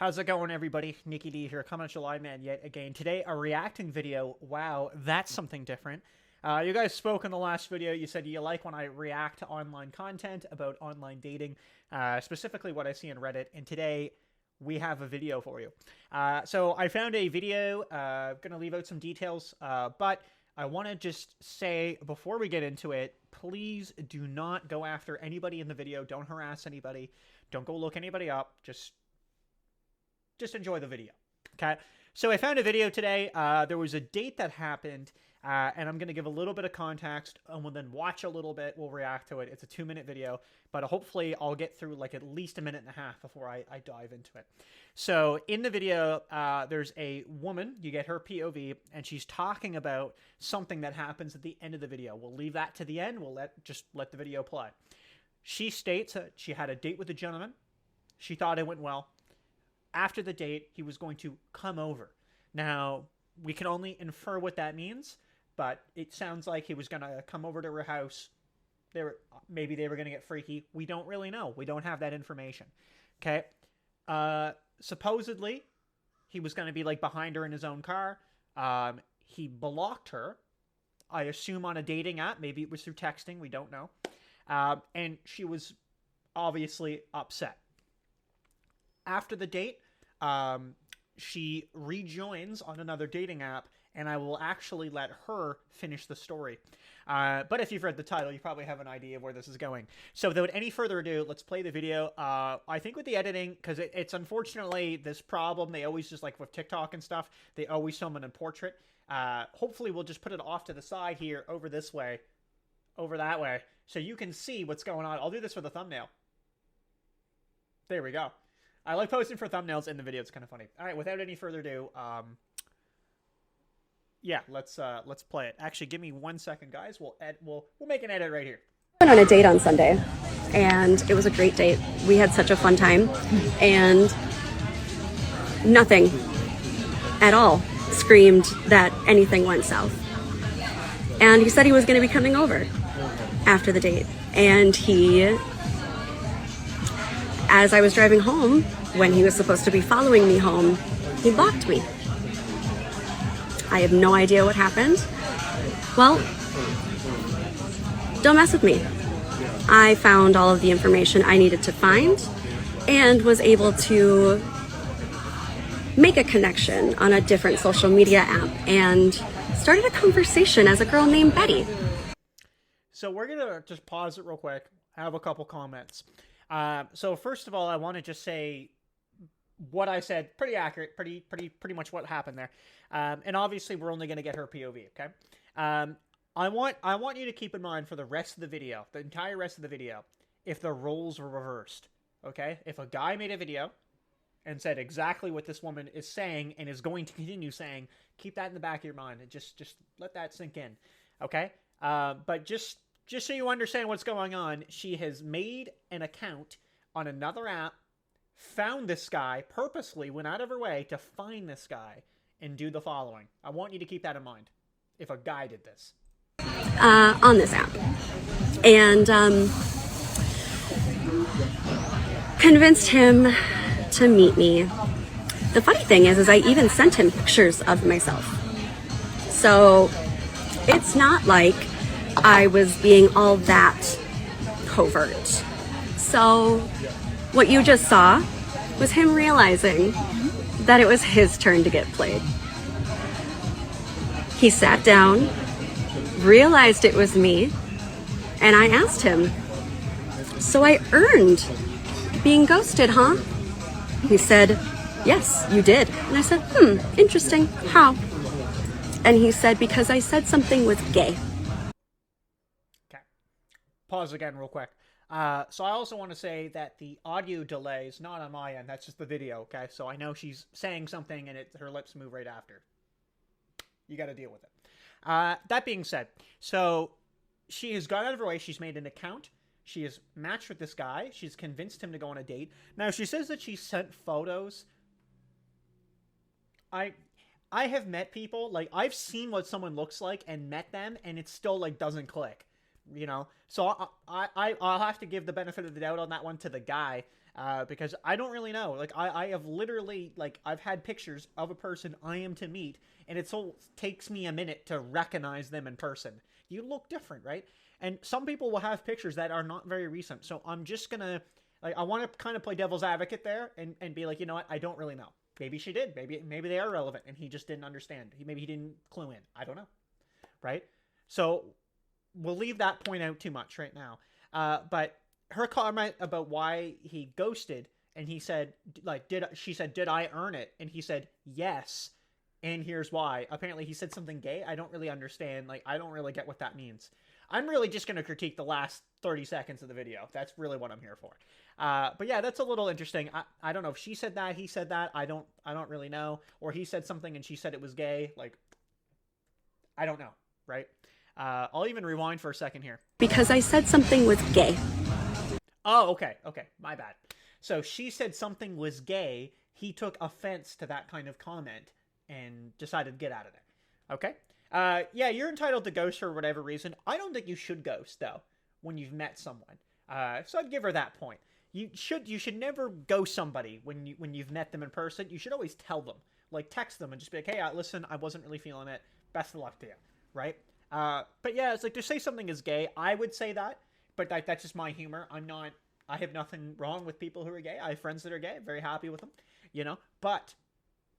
How's it going, everybody? Nikki D here, coming at you live, man, yet again. Today, a reacting video. Wow, that's something different. You guys spoke in the last video. You said you like when I react to online content about online dating, specifically what I see in Reddit. And today, we have a video for you. So I found a video. Gonna leave out some details, but I want to just say before we get into it, please do not go after anybody in the video. Don't harass anybody. Don't go look anybody up. Just enjoy the video, okay? So I found a video today. There was a date that happened, and I'm going to give a little bit of context, and we'll then watch a little bit. We'll react to it. It's a 2-minute video, but hopefully I'll get through like at least a minute and a half before I dive into it. So in the video, there's a woman. You get her POV, and she's talking about something that happens at the end of the video. We'll leave that to the end. We'll just let the video play. She states that she had a date with a gentleman. She thought it went well. After the date, he was going to come over. Now, we can only infer what that means, but it sounds like he was going to come over to her house. Maybe they were going to get freaky. We don't really know. We don't have that information. Okay? Supposedly, he was going to be like behind her in his own car. He blocked her, I assume on a dating app. Maybe it was through texting. We don't know. And she was obviously upset. After the date, she rejoins on another dating app, and I will actually let her finish the story. But if you've read the title, you probably have an idea of where this is going. So without any further ado, let's play the video. I think with the editing, because it's unfortunately this problem, they always just like with TikTok and stuff, they always film it in portrait. Hopefully we'll just put it off to the side here, over this way, over that way, so you can see what's going on. I'll do this for the thumbnail. There we go. I like posting for thumbnails in the video. It's kind of funny. All right, without any further ado, yeah, let's play it. Actually, give me 1 second, guys. We'll make an edit right here. Went on a date on Sunday, and it was a great date. We had such a fun time, and nothing at all screamed that anything went south. And he said he was going to be coming over after the date, and as I was driving home, when he was supposed to be following me home, he blocked me. I have no idea what happened. Well, don't mess with me. I found all of the information I needed to find and was able to make a connection on a different social media app and started a conversation as a girl named Betty. So we're going to just pause it real quick. I have a couple comments. So first of all, I want to just say what I said, pretty accurate, pretty much what happened there. And obviously we're only going to get her POV. Okay. I want you to keep in mind for the rest of the video, the entire rest of the video, if the roles were reversed. Okay. If a guy made a video and said exactly what this woman is saying and is going to continue saying, keep that in the back of your mind and just let that sink in. Okay. But just so you understand what's going on, she has made an account on another app, found this guy, purposely went out of her way to find this guy and do the following. I want you to keep that in mind if a guy did this. On this app. And convinced him to meet me. The funny thing is I even sent him pictures of myself. So it's not like I was being all that covert. So what you just saw was him realizing that it was his turn to get played. He sat down, realized it was me, and I asked him, "So I earned being ghosted, huh?" He said, "Yes, you did." And I said, interesting. How? And he said, "Because I said something was gay." Pause again real quick. So I also want to say that the audio delay is not on my end. That's just the video, okay? So I know she's saying something and her lips move right after. You got to deal with it. That being said, so she has gone out of her way. She's made an account. She has matched with this guy. She's convinced him to go on a date. Now, she says that she sent photos. I have met people, like, I've seen what someone looks like and met them, and it still, like, doesn't click. You know, so I'll have to give the benefit of the doubt on that one to the guy. because I don't really know. Like, I have literally, like, I've had pictures of a person I am to meet, and it so takes me a minute to recognize them in person. You look different, right? And some people will have pictures that are not very recent. So I'm just gonna, like, I want to kind of play devil's advocate there and be like, you know what? I don't really know. Maybe she did. Maybe they are relevant, and he just didn't understand. Maybe he didn't clue in. I don't know, right? So we'll leave that point out too much right now. But her comment about why he ghosted, and he said, like, she said, did I earn it? And he said, yes. And here's why. Apparently he said something gay. I don't really understand. Like, I don't really get what that means. I'm really just going to critique the last 30 seconds of the video. That's really what I'm here for. But yeah, that's a little interesting. I don't know if she said that, he said that. I don't really know. Or he said something and she said it was gay. Like, I don't know, right? I'll even rewind for a second here. Because I said something was gay. Oh, okay, my bad. So she said something was gay. He took offense to that kind of comment and decided to get out of there. Okay? Yeah, you're entitled to ghost for whatever reason. I don't think you should ghost, though, when you've met someone. So I'd give her that point. You should never ghost somebody when you've met them in person. You should always tell them. Like, text them and just be like, hey, listen, I wasn't really feeling it. Best of luck to you, right? But yeah, it's like, to say something is gay, I would say that, but that's just my humor. I have nothing wrong with people who are gay. I have friends that are gay. I'm very happy with them, you know, but,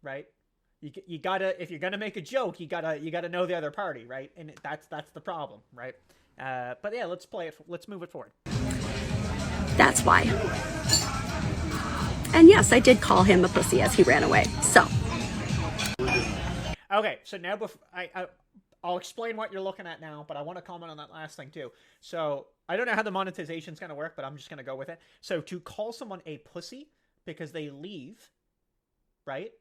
right? You gotta, if you're gonna make a joke, you gotta know the other party, right? And that's the problem, right? But yeah, let's move it forward. That's why. And yes, I did call him a pussy as he ran away, so. Okay, so now I'll explain what you're looking at now, but I want to comment on that last thing too. So I don't know how the monetization is going to work, but I'm just going to go with it. So to call someone a pussy because they leave, right?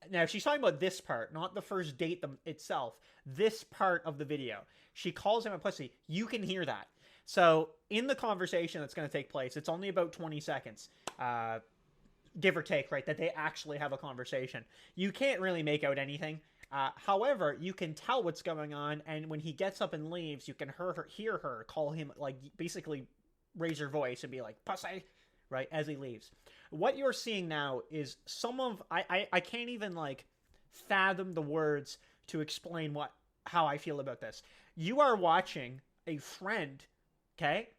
Now she's talking about this part, not the first date itself. This part of the video. She calls him a pussy. You can hear that. So in the conversation that's going to take place, it's only about 20 seconds. Give or take, right? That they actually have a conversation. You can't really make out anything. However, you can tell what's going on, and when he gets up and leaves, you can hear her call him, like, basically raise her voice and be like, pussy, right, as he leaves. What you're seeing now is I can't even, like, fathom the words to explain how I feel about this. You are watching a friend, okay,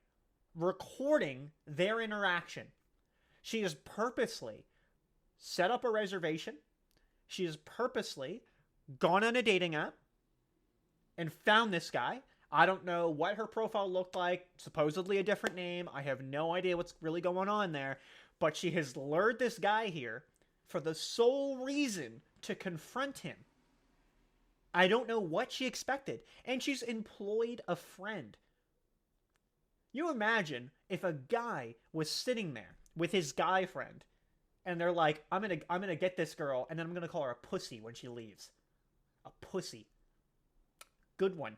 recording their interaction. She has purposely set up a reservation. She has purposely gone on a dating app and found this guy. I don't know what her profile looked like. Supposedly a different name. I have no idea what's really going on there. But she has lured this guy here for the sole reason to confront him. I don't know what she expected. And she's employed a friend. You imagine if a guy was sitting there with his guy friend and they're like, I'm gonna get this girl and then I'm gonna call her a pussy when she leaves. A pussy. Good one.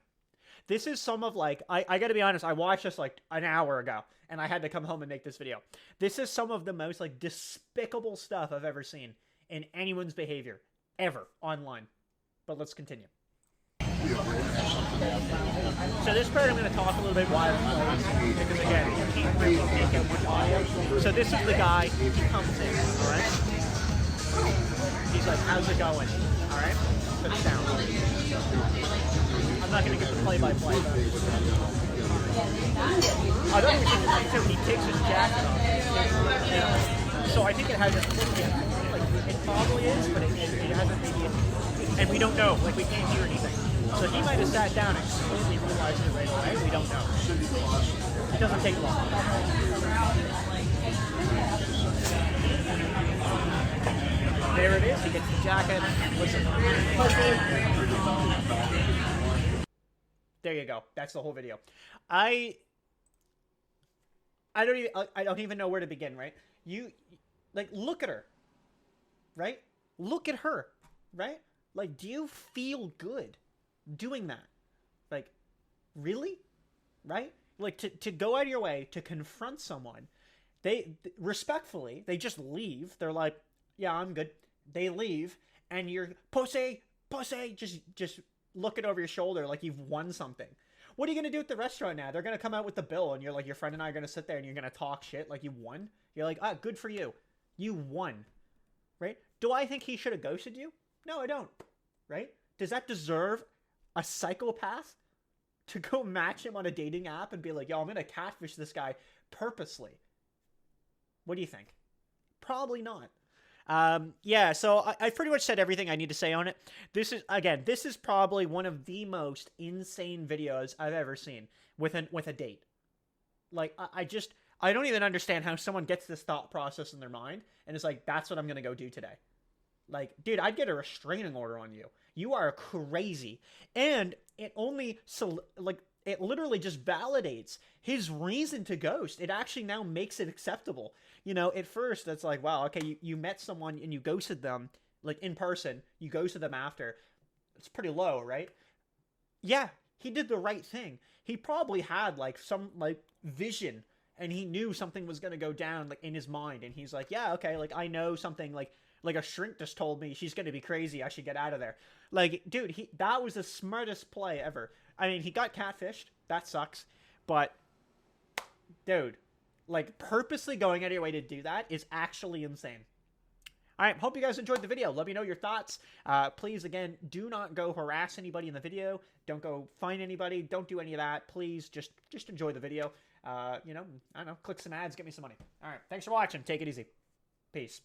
This is some of, like, I gotta be honest, I watched this like an hour ago and I had to come home and make this video. This is some of the most, like, despicable stuff I've ever seen in anyone's behavior ever online. But let's continue. So this part I'm going to talk a little bit why it plays, because again, you can't really make out much audio. So this is the guy, he comes in, alright? He's like, how's it going? Alright? For the sound. I'm not going to get the play-by-play. I don't think it's too. He takes his jacket off. You know? So I think it has a click in. Like, it probably is, but it hasn't maybe. And we don't know. Like, we can't hear anything. So he might have sat down and completely realized it right away. We don't know. It doesn't take long. There it is. He gets the jacket. Listen. There you go. That's the whole video. I don't even know where to begin, right? You, like, look at her. Right? Look at her. Right? Like, do you feel good doing that? Like, really? Right? Like, to go out of your way to confront someone, they respectfully, they just leave. They're like, yeah, I'm good. They leave, and you're pussy, just looking over your shoulder like you've won something. What are you going to do at the restaurant now? They're going to come out with the bill, and you're like, your friend and I are going to sit there, and you're going to talk shit like you won. You're like, ah, good for you. You won, right? Do I think he should have ghosted you? No, I don't, right? Does that deserve a psychopath to go match him on a dating app and be like, yo, I'm going to catfish this guy purposely? What do you think? Probably not. Yeah, so I've pretty much said everything I need to say on it. This is probably one of the most insane videos I've ever seen with a date. Like, I don't even understand how someone gets this thought process in their mind and is like, that's what I'm gonna go do today. Like, dude, I'd get a restraining order on you. You are crazy. And it it literally just validates his reason to ghost. It actually now makes it acceptable. You know, at first, it's like, wow, okay, you met someone and you ghosted them, like, in person. You ghosted them after. It's pretty low, right? Yeah, he did the right thing. He probably had, like, some, like, vision, and he knew something was going to go down, like, in his mind. And he's like, yeah, okay, like, I know something, like a shrink just told me she's going to be crazy. I should get out of there. Like, dude, that was the smartest play ever. I mean, he got catfished. That sucks. But, dude, like, purposely going out of your way to do that is actually insane. All right, hope you guys enjoyed the video. Let me know your thoughts. Please, again, do not go harass anybody in the video. Don't go find anybody. Don't do any of that. Please, just enjoy the video. You know, I don't know, click some ads, get me some money. All right, thanks for watching. Take it easy. Peace.